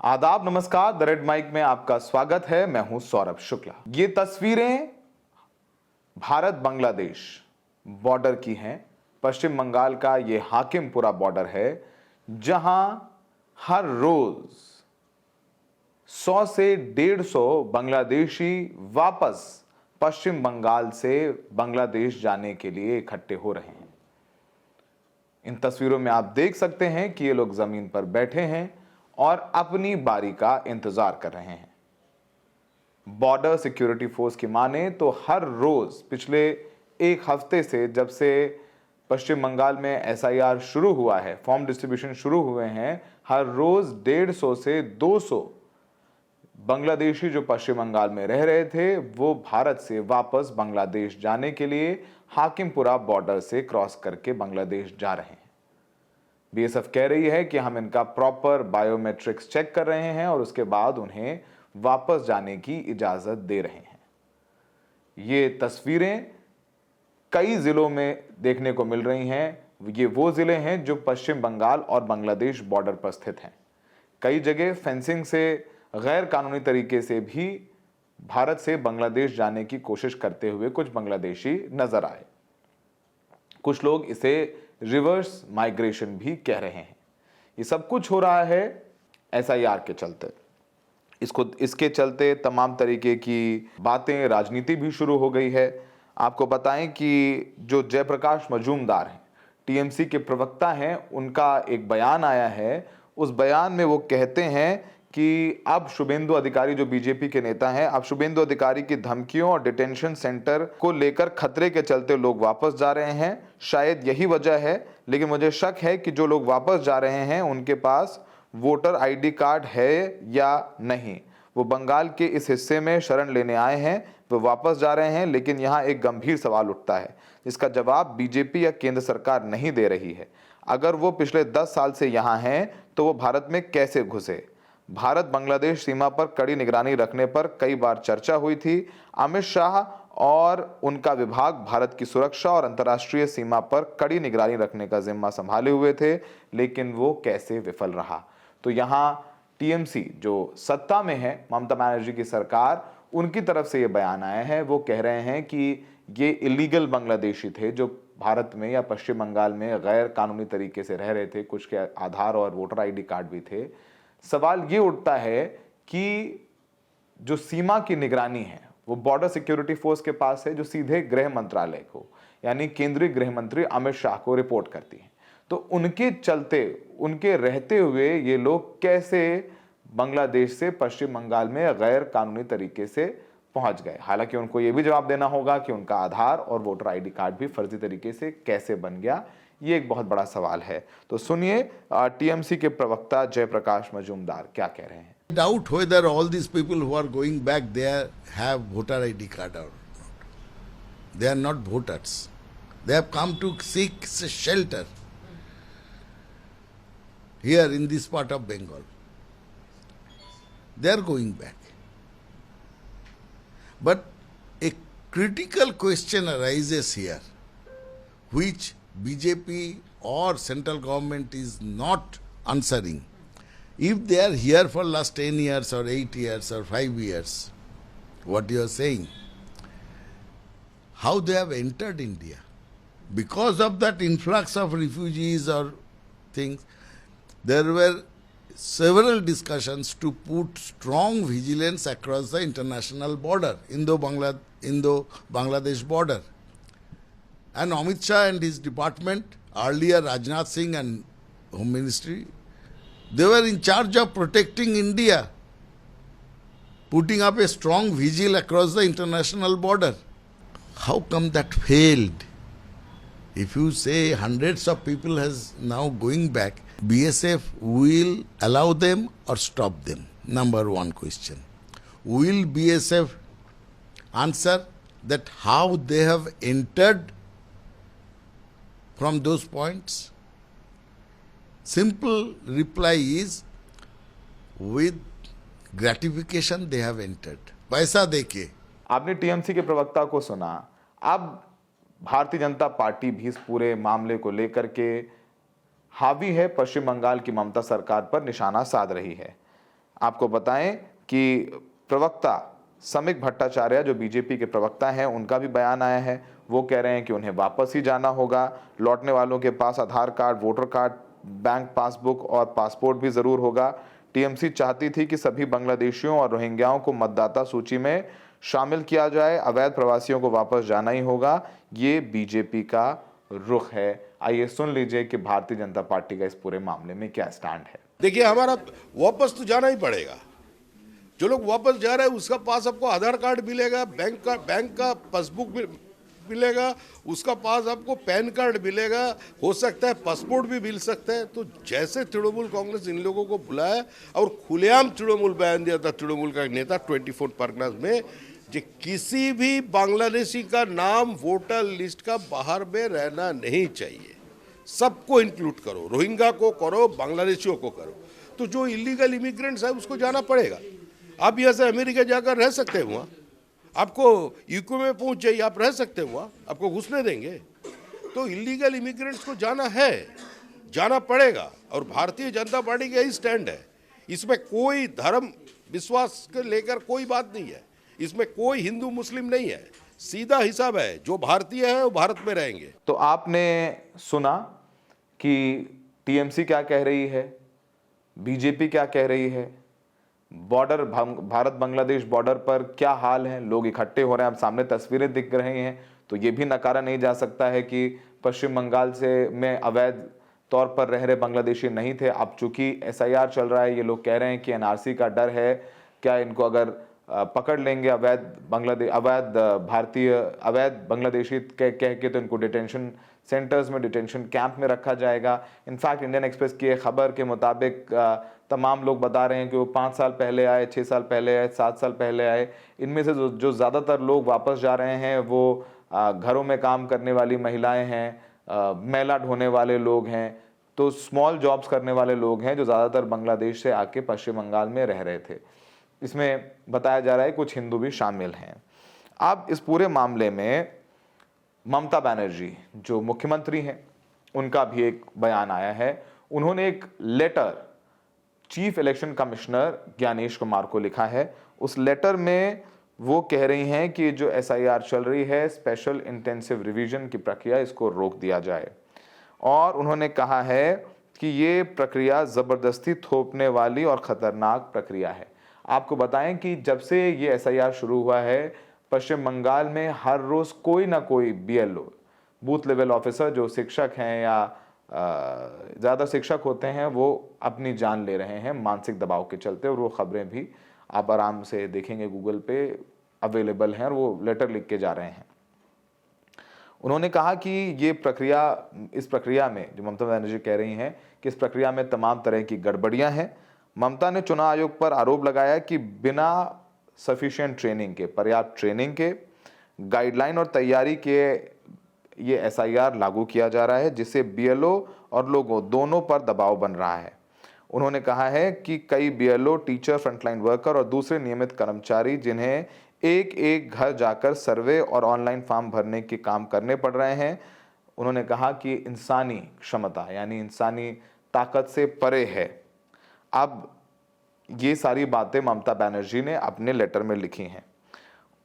आदाब, नमस्कार। The red mic में आपका स्वागत है। मैं हूं सौरभ शुक्ला। ये तस्वीरें भारत बांग्लादेश बॉर्डर की हैं। पश्चिम बंगाल का ये हाकिमपुरा बॉर्डर है, जहां हर रोज 100 से 150 बांग्लादेशी वापस पश्चिम बंगाल से बांग्लादेश जाने के लिए इकट्ठे हो रहे हैं। इन तस्वीरों में आप देख सकते हैं कि ये लोग जमीन पर बैठे हैं और अपनी बारी का इंतजार कर रहे हैं। बॉर्डर सिक्योरिटी फोर्स की माने तो हर रोज पिछले एक हफ्ते से, जब से पश्चिम बंगाल में एसआईआर शुरू हुआ है, फॉर्म डिस्ट्रीब्यूशन शुरू हुए हैं, हर रोज 150 से 200 बांग्लादेशी जो पश्चिम बंगाल में रह रहे थे, वो भारत से वापस बांग्लादेश जाने के लिए हाकिमपुरा बॉर्डर से क्रॉस करके बांग्लादेश जा रहे हैं। बीएसएफ कह रही है कि हम इनका प्रॉपर बायोमेट्रिक्स चेक कर रहे हैं और उसके बाद उन्हें वापस जाने की इजाजत दे रहे हैं। ये तस्वीरें कई जिलों में देखने को मिल रही हैं। ये वो जिले हैं जो पश्चिम बंगाल और बांग्लादेश बॉर्डर पर स्थित हैं। कई जगह फेंसिंग से गैर कानूनी तरीके से भी भारत से बांग्लादेश जाने की कोशिश करते हुए कुछ बांग्लादेशी नजर आए। कुछ लोग इसे रिवर्स माइग्रेशन भी कह रहे हैं। ये सब कुछ हो रहा है एसआईआर के चलते। इसके चलते तमाम तरीके की बातें, राजनीति भी शुरू हो गई है। आपको बताएं कि जो जयप्रकाश मजूमदार हैं, टीएमसी के प्रवक्ता हैं, उनका एक बयान आया है। उस बयान में वो कहते हैं कि अब शुभेंदु अधिकारी जो बीजेपी के नेता हैं, अब शुभेंदु अधिकारी की धमकियों और डिटेंशन सेंटर को लेकर खतरे के चलते लोग वापस जा रहे हैं। शायद यही वजह है, लेकिन मुझे शक है कि जो लोग वापस जा रहे हैं उनके पास वोटर आईडी कार्ड है या नहीं। वो बंगाल के इस हिस्से में शरण लेने आए हैं, वो वापस जा रहे हैं, लेकिन यहाँ एक गंभीर सवाल उठता है जिसका जवाब बीजेपी या केंद्र सरकार नहीं दे रही है। अगर वो पिछले 10 साल से यहाँ हैं तो वो भारत में कैसे घुसे? भारत बांग्लादेश सीमा पर कड़ी निगरानी रखने पर कई बार चर्चा हुई थी। अमित शाह और उनका विभाग भारत की सुरक्षा और अंतर्राष्ट्रीय सीमा पर कड़ी निगरानी रखने का जिम्मा संभाले हुए थे, लेकिन वो कैसे विफल रहा? तो यहाँ टीएमसी जो सत्ता में है, ममता बनर्जी की सरकार, उनकी तरफ से ये बयान आया है। वो कह रहे हैं कि ये इलीगल बांग्लादेशी थे जो भारत में या पश्चिम बंगाल में गैर कानूनी तरीके से रह रहे थे। कुछ के आधार और वोटर आईडी कार्ड भी थे। सवाल ये उठता है कि जो सीमा की निगरानी है वो बॉर्डर सिक्योरिटी फोर्स के पास है, जो सीधे गृह मंत्रालय को, यानी केंद्रीय गृह मंत्री अमित शाह को रिपोर्ट करती है। तो उनके चलते, उनके रहते हुए ये लोग कैसे बांग्लादेश से पश्चिम बंगाल में गैर कानूनी तरीके से पहुंच गए? हालांकि उनको ये भी जवाब देना होगा कि उनका आधार और वोटर आईडी कार्ड भी फर्जी तरीके से कैसे बन गया। ये एक बहुत बड़ा सवाल है। तो सुनिए टीएमसी के प्रवक्ता जयप्रकाश मजूमदार क्या कह रहे हैं। Doubt whether all these people who are going back there have voter ID card or not. They are not voters. They have come to seek shelter here in this part of Bengal. They are going back. But a critical question arises here, which BJP or central government is not answering. If they are here for last 10 years or 8 years or 5 years, what you are saying, how they have entered India? Because of that influx of refugees or things, there were several discussions to put strong vigilance across the international border, Indo-Bangladesh border. And Amit Shah and his department, earlier Rajnath Singh and Home Ministry, they were in charge of protecting India, putting up a strong vigil across the international border. How come that failed? If you say hundreds of people has now going back, BSF will allow them or stop them? Number one question. Will BSF answer that how they have entered from those points? Simple reply is, with gratification they have entered. पैसा देके। आपने TMC के प्रवक्ता को सुना। अब Bharatiya Janata party भी इस पूरे मामले को लेकर के हावी है, पश्चिम बंगाल की ममता सरकार पर निशाना साध रही है। आपको बताएं कि प्रवक्ता समीक भट्टाचार्य जो बीजेपी के प्रवक्ता हैं, उनका भी बयान आया है। वो कह रहे हैं कि उन्हें वापस ही जाना होगा। लौटने वालों के पास Aadhaar card, voter card, bank passbook और पासपोर्ट भी जरूर होगा। टीएमसी चाहती थी कि सभी बांग्लादेशियों और रोहिंग्याओं को मतदाता सूची में शामिल किया जाए। अवैध प्रवासियों को वापस जाना ही होगा। ये बीजेपी का रुख है। आइए सुन लीजिए कि भारतीय जनता पार्टी का इस पूरे मामले में क्या स्टैंड है। देखिए, हमारा वापस तो जाना ही पड़ेगा। जो लोग वापस जा रहे हैं उसका पास आपको आधार कार्ड मिलेगा, बैंक का पासबुक मिलेगा, उसका पास आपको पैन कार्ड मिलेगा, हो सकता है पासपोर्ट भी मिल सकता है। तो जैसे तृणमूल कांग्रेस इन लोगों को बुलाया और खुलेआम तृणमूल बयान दिया था, तृणमूल का एक नेता 24 परगनास में, कि किसी भी बांग्लादेशी का नाम वोटर लिस्ट का बाहर में रहना नहीं चाहिए, सबको इंक्लूड करो, रोहिंग्या को करो, बांग्लादेशियों को करो। तो जो इलीगल इमिग्रेंट्स है उसको जाना पड़ेगा। आप यहाँ से अमेरिका जाकर रह सकते हैं, वहाँ आपको यूके में पहुँच जाइए, आप रह सकते हैं वहाँ, आपको घुसने देंगे। तो इलीगल इमिग्रेंट्स को जाना है, जाना पड़ेगा। और भारतीय जनता पार्टी का यही स्टैंड है। इसमें कोई धर्म विश्वास को लेकर कोई बात नहीं है, इसमें कोई हिंदू मुस्लिम नहीं है, सीधा हिसाब है। जो भारतीय है वो भारत में रहेंगे। तो आपने सुना कि टीएमसी क्या कह रही है, बीजेपी क्या कह रही है, बॉर्डर भारत बांग्लादेश बॉर्डर पर क्या हाल है, लोग इकट्ठे हो रहे हैं, अब सामने तस्वीरें दिख रही हैं। तो ये भी नकारा नहीं जा सकता है कि पश्चिम बंगाल से में अवैध तौर पर रह रहे बांग्लादेशी नहीं थे। अब चूंकि एसआईआर चल रहा है, ये लोग कह रहे हैं कि एनआरसी का डर है, क्या इनको अगर पकड़ लेंगे अवैध बांग्लादेशी कह के, तो इनको डिटेंशन सेंटर्स में, डिटेंशन कैंप में रखा जाएगा। इनफैक्ट इंडियन एक्सप्रेस की एक खबर के मुताबिक तमाम लोग बता रहे हैं कि वो 5 साल पहले आए, 6 साल पहले आए, 7 साल पहले आए। इनमें से जो ज़्यादातर लोग वापस जा रहे हैं वो घरों में काम करने वाली महिलाएं हैं, मैला ढोने वाले लोग हैं, तो स्मॉल जॉब्स करने वाले लोग हैं, जो ज़्यादातर बांग्लादेश से आके पश्चिम बंगाल में रह रहे थे। इसमें बताया जा रहा है कुछ हिंदू भी शामिल हैं। अब इस पूरे मामले में ममता बनर्जी जो मुख्यमंत्री हैं, उनका भी एक बयान आया है। उन्होंने एक letter chief election commissioner Gyanesh Kumar को लिखा है। उस लेटर में वो कह रही हैं कि जो एसआईआर चल रही है, स्पेशल इंटेंसिव रिवीजन की प्रक्रिया, इसको रोक दिया जाए। और उन्होंने कहा है कि ये प्रक्रिया ज़बरदस्ती थोपने वाली और ख़तरनाक प्रक्रिया है। आपको बताएं कि जब से ये एसआईआर शुरू हुआ है, पश्चिम बंगाल में हर रोज़ कोई ना कोई बीएलओ, बूथ लेवल ऑफिसर, जो शिक्षक हैं या ज़्यादा शिक्षक होते हैं, वो अपनी जान ले रहे हैं मानसिक दबाव के चलते। और वो खबरें भी आप आराम से देखेंगे, गूगल पे अवेलेबल हैं, और वो लेटर लिख के जा रहे हैं। उन्होंने कहा कि इस प्रक्रिया में, जो ममता बनर्जी कह रही हैं कि इस प्रक्रिया में तमाम तरह की गड़बड़ियां हैं। ममता ने चुनाव आयोग पर आरोप लगाया कि बिना सफिशिएंट ट्रेनिंग के, पर्याप्त ट्रेनिंग के, गाइडलाइन और तैयारी के ये एसआईआर लागू किया जा रहा है, जिससे बीएलओ और लोगों दोनों पर दबाव बन रहा है। उन्होंने कहा है कि कई बीएलओ, टीचर, फ्रंटलाइन वर्कर और दूसरे नियमित कर्मचारी, जिन्हें एक एक घर जाकर सर्वे और ऑनलाइन फॉर्म भरने के काम करने पड़ रहे हैं, उन्होंने कहा कि इंसानी क्षमता यानी इंसानी ताकत से परे है। अब ये सारी बातें ममता बनर्जी ने अपने लेटर में लिखी हैं।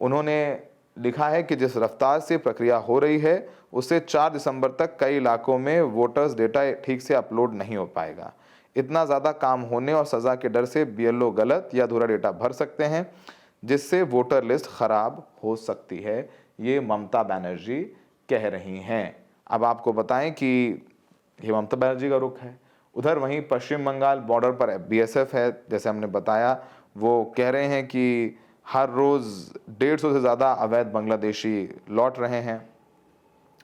उन्होंने लिखा है कि जिस रफ्तार से प्रक्रिया हो रही है, उससे 4 दिसंबर तक कई इलाकों में वोटर्स डेटा ठीक से अपलोड नहीं हो पाएगा। इतना ज़्यादा काम होने और सज़ा के डर से बीएलओ गलत या अधूरा डेटा भर सकते हैं, जिससे वोटर लिस्ट खराब हो सकती है। ये ममता बनर्जी कह रही हैं। अब आपको बताएं कि ये ममता बनर्जी का रुख है। उधर वहीं पश्चिम बंगाल बॉर्डर पर बीएसएफ है, जैसे हमने बताया, वो कह रहे हैं कि हर रोज़ 150 से ज़्यादा अवैध बांग्लादेशी लौट रहे हैं।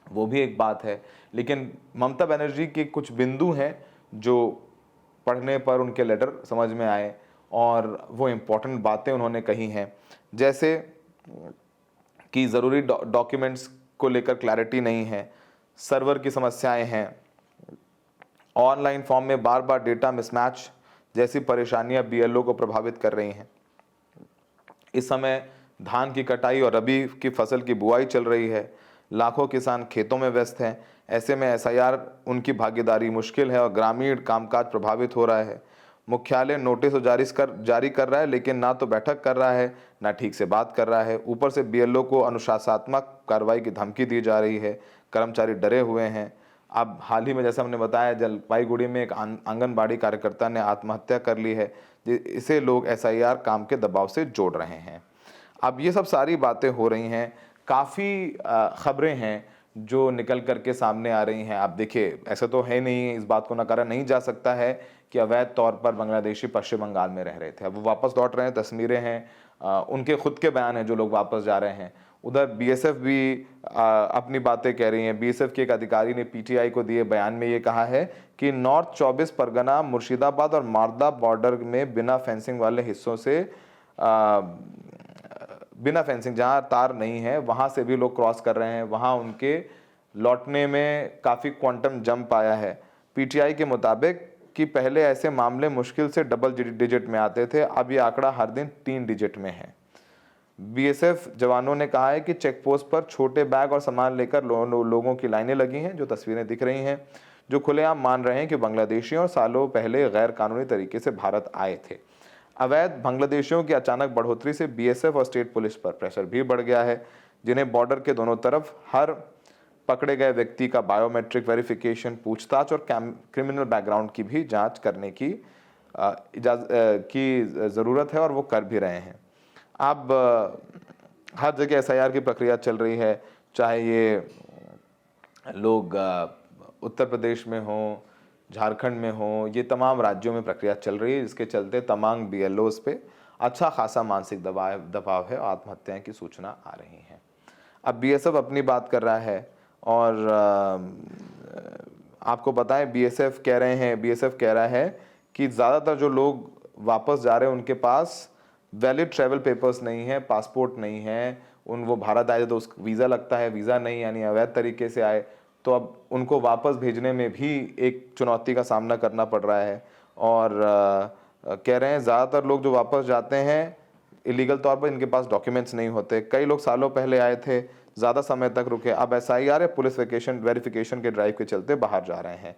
वो भी एक बात है, लेकिन ममता बनर्जी के कुछ बिंदु हैं जो पढ़ने पर उनके लेटर समझ में आए, और वो इम्पोर्टेंट बातें उन्होंने कही हैं, जैसे कि ज़रूरी डॉक्यूमेंट्स को लेकर क्लैरिटी नहीं है, सर्वर की समस्याएं हैं, ऑनलाइन फॉर्म में बार बार डेटा मिसमैच जैसी परेशानियां बीएलओ को प्रभावित कर रही हैं। इस समय धान की कटाई और रबी की फसल की बुआई चल रही है, लाखों किसान खेतों में व्यस्त हैं। ऐसे में एसआईआर उनकी भागीदारी मुश्किल है और ग्रामीण कामकाज प्रभावित हो रहा है। मुख्यालय नोटिस तो जारी कर रहा है, लेकिन ना तो बैठक कर रहा है, ना ठीक से बात कर रहा है। ऊपर से बीएलओ को अनुशासनात्मक कार्रवाई की धमकी दी जा रही है। कर्मचारी डरे हुए हैं। अब हाल ही में जैसा हमने बताया, जलपाईगुड़ी में एक आंगनबाड़ी कार्यकर्ता ने आत्महत्या कर ली है। इसे लोग एसआईआर काम के दबाव से जोड़ रहे हैं। अब ये सब सारी बातें हो रही हैं, काफ़ी खबरें हैं जो निकल करके सामने आ रही हैं। आप देखिए, ऐसा तो है नहीं, इस बात को नकारा नहीं जा सकता है कि अवैध तौर पर बांग्लादेशी पश्चिम बंगाल में रह रहे थे। अब वो वापस लौट रहे हैं, तस्वीरें हैं, उनके खुद के बयान हैं जो लोग वापस जा रहे हैं। उधर बीएसएफ भी अपनी बातें कह रही हैं। बीएसएफ के एक अधिकारी ने पीटीआई को दिए बयान में ये कहा है कि नॉर्थ 24 परगना, मुर्शिदाबाद और मारदा बॉर्डर में बिना फेंसिंग वाले हिस्सों से बिना फेंसिंग, जहां तार नहीं है, वहां से भी लोग क्रॉस कर रहे हैं। वहां उनके लौटने में काफ़ी क्वांटम जंप आया है। पीटीआई के मुताबिक कि पहले ऐसे मामले मुश्किल से डबल डिजिट में आते थे, अब ये आंकड़ा हर दिन 3 डिजिट में है। बीएसएफ जवानों ने कहा है कि चेक पोस्ट पर छोटे बैग और सामान लेकर लोगों की लाइनें लगी हैं, जो तस्वीरें दिख रही हैं, जो खुलेआम मान रहे हैं कि बांग्लादेशियों सालों पहले गैर कानूनी तरीके से भारत आए थे। अवैध बांग्लादेशियों की अचानक बढ़ोतरी से बीएसएफ और स्टेट पुलिस पर प्रेशर भी बढ़ गया है, जिन्हें बॉर्डर के दोनों तरफ हर पकड़े गए व्यक्ति का बायोमेट्रिक वेरिफिकेशन, पूछताछ और क्रिमिनल बैकग्राउंड की भी जांच करने की ज़रूरत है, और वो कर भी रहे हैं। अब हर जगह एसआईआर की प्रक्रिया चल रही है, चाहे ये लोग उत्तर प्रदेश में हों, झारखंड में हो, ये तमाम राज्यों में प्रक्रिया चल रही है, जिसके चलते तमाम बीएलओस पे अच्छा खासा मानसिक दबाव है और आत्महत्याएं की सूचना आ रही हैं। अब बीएसएफ अपनी बात कर रहा है, और आपको बताएं, बीएसएफ कह रहा है कि ज़्यादातर जो लोग वापस जा रहे हैं उनके पास वैलिड ट्रैवल पेपर्स नहीं है, पासपोर्ट नहीं है। वो भारत आए तो उसका वीज़ा लगता है, वीज़ा नहीं, यानी अवैध तरीके से आए, तो अब उनको वापस भेजने में भी एक चुनौती का सामना करना पड़ रहा है। और कह रहे हैं ज़्यादातर लोग जो वापस जाते हैं इलीगल तौर पर, इनके पास डॉक्यूमेंट्स नहीं होते। कई लोग सालों पहले आए थे, ज़्यादा समय तक रुके, अब एसआईआर या पुलिस वेरिफिकेशन के ड्राइव के चलते बाहर जा रहे हैं,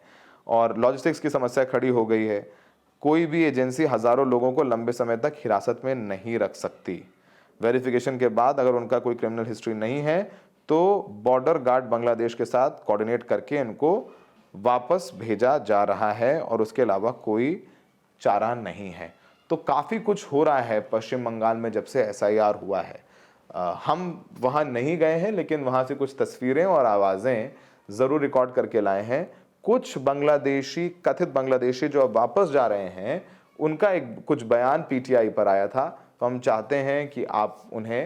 और लॉजिस्टिक्स की समस्या खड़ी हो गई है। कोई भी एजेंसी हज़ारों लोगों को लंबे समय तक हिरासत में नहीं रख सकती। वेरिफिकेशन के बाद अगर उनका कोई क्रिमिनल हिस्ट्री नहीं है तो बॉर्डर गार्ड बांग्लादेश के साथ कोऑर्डिनेट करके इनको वापस भेजा जा रहा है, और उसके अलावा कोई चारा नहीं है। तो काफ़ी कुछ हो रहा है पश्चिम बंगाल में जब से एसआईआर हुआ है। हम वहाँ नहीं गए हैं, लेकिन वहाँ से कुछ तस्वीरें और आवाज़ें ज़रूर रिकॉर्ड करके लाए हैं। कुछ कथित बांग्लादेशी जो अब वापस जा रहे हैं, उनका कुछ बयान पीटीआई पर आया था, तो हम चाहते हैं कि आप उन्हें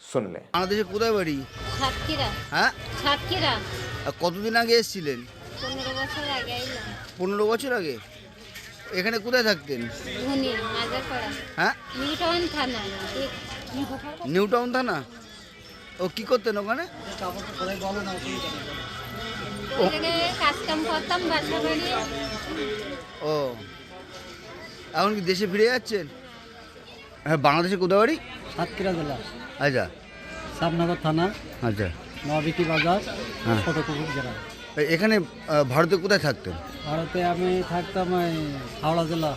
सुन लें। বাংলাদেশে কোথায় বাড়ি? সাতক্ষীরা হ্যাঁ, সাতক্ষীরা কতদিন আগে এসেছিলেন? 15 বছর আগে এলাম। 15 বছর আগে। এখানে কোথায় থাকতেন? ধুনি মাজারপাড়া হ্যাঁ, নিউটাউন থানা। নিউ টাউন থানা। ও কি করতেন ওখানে? ওখানে কাজ কাম করতাম, বাসা বাড়ি। ও, এখন কি দেশে ফিরে যাচ্ছেন? হ্যাঁ, বাংলাদেশে কোথায় বাড়ি? সাতক্ষীরা জেলা, আচ্ছা সাবনগর থানা, আচ্ছা। নবিকি বাজার, হ্যাঁ। ছোটপুকুর জেলা। এখানে ভারতে কোথায় থাকতেন? ভারতে আমি থাকতাম এই হাওড়া জেলা,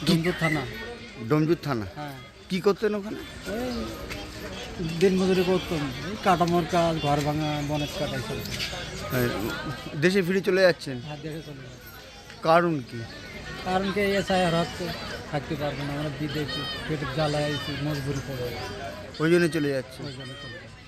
ডুমজুর থানা। ডোমজুর থানা। হ্যাঁ, কি করতেন ওখানে? এই দিন মজুরি করতাম, এই কাটামোর কাজ, ঘর ভাঙা, বনের কাটাই চলছে। হ্যাঁ, দেশে ফিরে চলে যাচ্ছেন, হাত দেখে চলে যাচ্ছে। কারণ কি? কারণ কি এসআইআর হচ্ছে, থাকতে পারবো না আমরা, বিদেশি পেটের জ্বালায় মজবুরি করে, ওই জন্য চলে যাচ্ছে। ওই জন্য চলে যাচ্ছে।